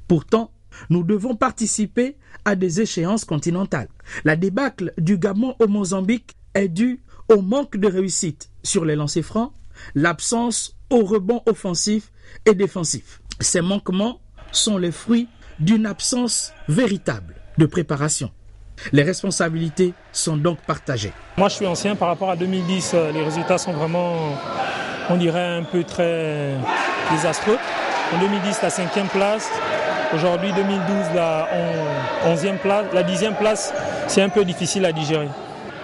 Pourtant, nous devons participer à des échéances continentales. La débâcle du Gabon au Mozambique est due au manque de réussite sur les lancers francs, l'absence au rebond offensif et défensif. Ces manquements sont les fruits d'une absence véritable de préparation. Les responsabilités sont donc partagées. Moi, je suis ancien par rapport à 2010. Les résultats sont vraiment, on dirait, un peu très désastreux. En 2010, la 5e place. Aujourd'hui, 2012, la 11e place. La 10e place, c'est un peu difficile à digérer.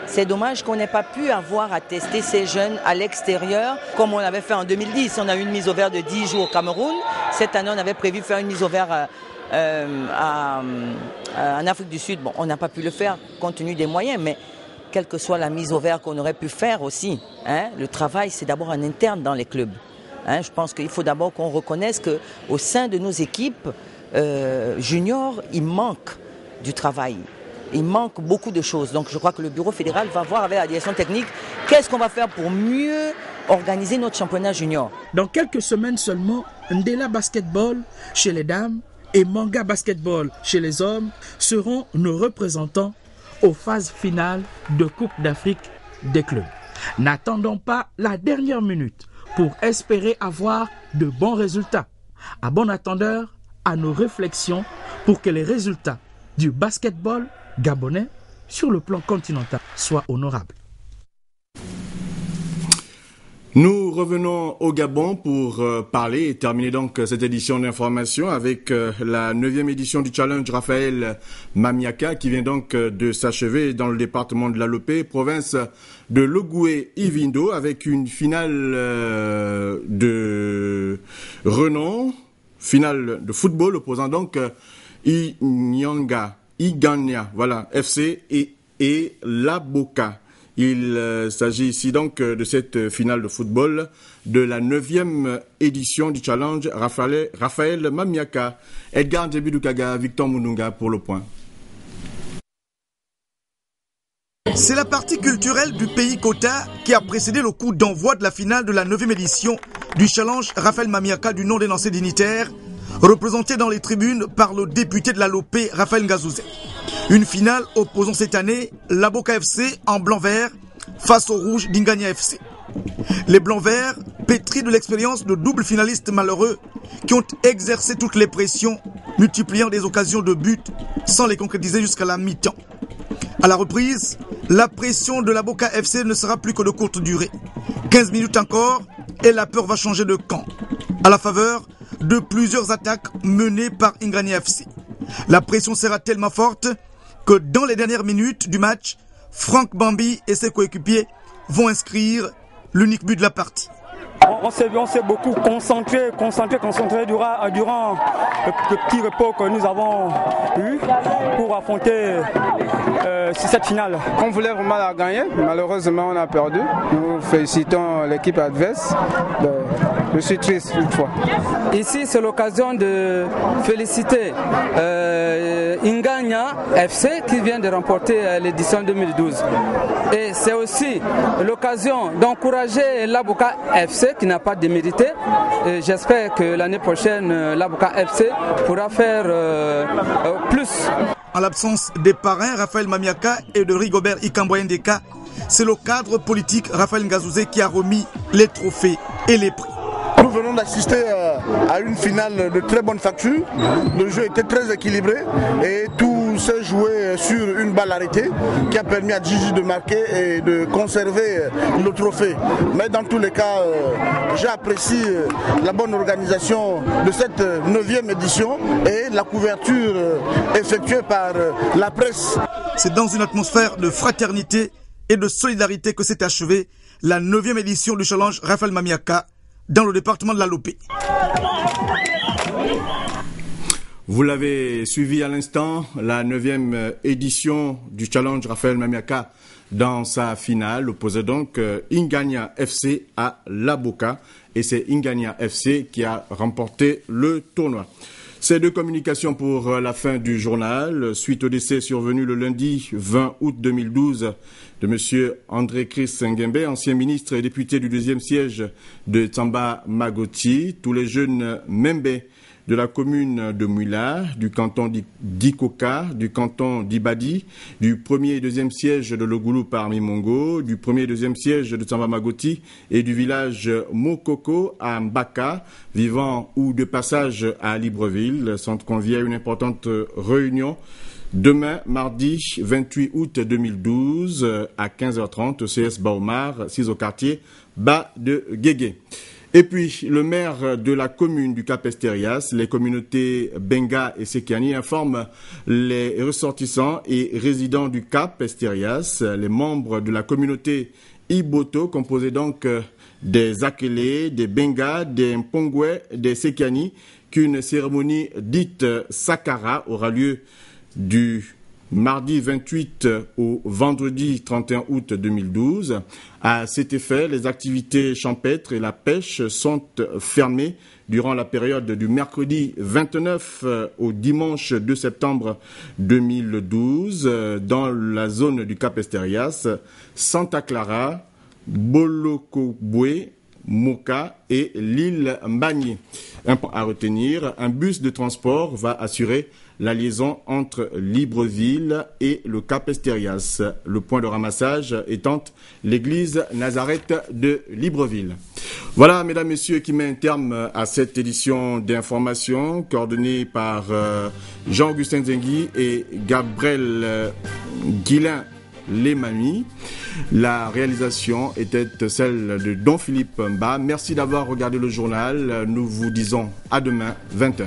C'est dommage qu'on n'ait pas pu avoir à tester ces jeunes à l'extérieur, comme on avait fait en 2010. On a eu une mise au vert de 10 jours au Cameroun. Cette année, on avait prévu faire une mise au vert en Afrique du Sud. Bon, on n'a pas pu le faire compte tenu des moyens, mais quelle que soit la mise au vert qu'on aurait pu faire aussi, le travail, c'est d'abord en interne dans les clubs. Je pense qu'il faut d'abord qu'on reconnaisse qu'au sein de nos équipes juniors, il manque du travail. Il manque beaucoup de choses. Donc je crois que le bureau fédéral va voir avec la direction technique qu'est-ce qu'on va faire pour mieux organiser notre championnat junior. Dans quelques semaines seulement, Ndela Basketball chez les dames et Manga Basketball chez les hommes seront nos représentants aux phases finales de Coupe d'Afrique des clubs. N'attendons pas la dernière minute pour espérer avoir de bons résultats. À bon attendeur, à nos réflexions pour que les résultats du basketball gabonais sur le plan continental soient honorables. Nous revenons au Gabon pour parler et terminer donc cette édition d'information avec la 9e édition du Challenge Raphaël Mamiaka qui vient donc de s'achever dans le département de l'Alopé, province de Logoué-Ivindo, avec une finale de renom, finale de football opposant donc Iganya FC et Laboka. Il s'agit ici donc de cette finale de football de la 9e édition du Challenge Raphaël Mamiaka. Edgar Djebidukaga, Victor Moununga pour le point. C'est la partie culturelle du pays Kota qui a précédé le coup d'envoi de la finale de la 9e édition du Challenge Raphaël Mamiaka du nom des lancers dignitaires, représenté dans les tribunes par le député de la Lopé, Raphaël Ngazouzé. Une finale opposant cette année Laboka FC en blanc-vert face au rouge d'Ingania FC. Les blancs-verts, pétris de l'expérience de double finalistes malheureux qui ont exercé toutes les pressions, multipliant des occasions de but sans les concrétiser jusqu'à la mi-temps. À la reprise, la pression de Laboka FC ne sera plus que de courte durée. 15 minutes encore et la peur va changer de camp, à la faveur de plusieurs attaques menées par Ingania FC. La pression sera tellement forte que dans les dernières minutes du match, Franck Bambi et ses coéquipiers vont inscrire l'unique but de la partie. On s'est beaucoup concentré durant le petit repos que nous avons eu pour affronter cette finale. On voulait vraiment la gagner, malheureusement on a perdu. Nous félicitons l'équipe adverse. Je suis triste une fois. Ici c'est l'occasion de féliciter Ingania FC qui vient de remporter l'édition 2012. Et c'est aussi l'occasion d'encourager Laboka FC qui n'a pas démérité. J'espère que l'année prochaine, Laboka FC pourra faire plus. En l'absence des parrains Raphaël Mamiaka et de Rigobert Ikamboyendeka, c'est le cadre politique Raphaël Ngazouzé qui a remis les trophées et les prix. Nous venons d'assister à une finale de très bonne facture. Le jeu était très équilibré et tout s'est joué sur une balle arrêtée qui a permis à Gigi de marquer et de conserver le trophée. Mais dans tous les cas, j'apprécie la bonne organisation de cette 9e édition et la couverture effectuée par la presse. C'est dans une atmosphère de fraternité et de solidarité que s'est achevée la 9e édition du Challenge Raphaël Mamiaka dans le département de la Lopé. Vous l'avez suivi à l'instant, la 9e édition du Challenge Raphaël Mamiaka dans sa finale opposait donc Ingania FC à Laboka et c'est Ingania FC qui a remporté le tournoi. Ces deux communications pour la fin du journal, suite au décès survenu le lundi 20 août 2012 de M. André Chris Nguembe, ancien ministre et député du 2e siège de Tsamba Magoti. Tous les jeunes Membe de la commune de Mouila, du canton d'Ikoka, du canton d'Ibadi, du premier et deuxième siège de Logoulou par Mimongo, du premier et deuxième siège de Tsamba Magoti et du village Mokoko à Mbaka, vivant ou de passage à Libreville, sont conviés à une importante réunion demain, mardi 28 août 2012, à 15h30, au CS Baomar, 6 au quartier Bas de Guégué. Et puis, le maire de la commune du Cap-Esterias, les communautés Benga et Sekiani informent les ressortissants et résidents du Cap-Esterias, les membres de la communauté Iboto, composée donc des Akele, des Benga, des Mpongwe, des Sekiani, qu'une cérémonie dite Sakara aura lieu du mardi 28 au vendredi 31 août 2012. À cet effet, les activités champêtres et la pêche sont fermées durant la période du mercredi 29 au dimanche 2 septembre 2012 dans la zone du Cap-Esterias, Santa Clara, Bolokobwe, Moka et l'île Mbagné. Un point à retenir, un bus de transport va assurer la liaison entre Libreville et le Cap-Esterias. Le point de ramassage étant l'église Nazareth de Libreville. Voilà, mesdames, messieurs, qui met un terme à cette édition d'information coordonnée par Jean-Augustin Zengui et Gabriel Guillain Lemami. La réalisation était celle de Don Philippe Mba. Merci d'avoir regardé le journal. Nous vous disons à demain, 20h.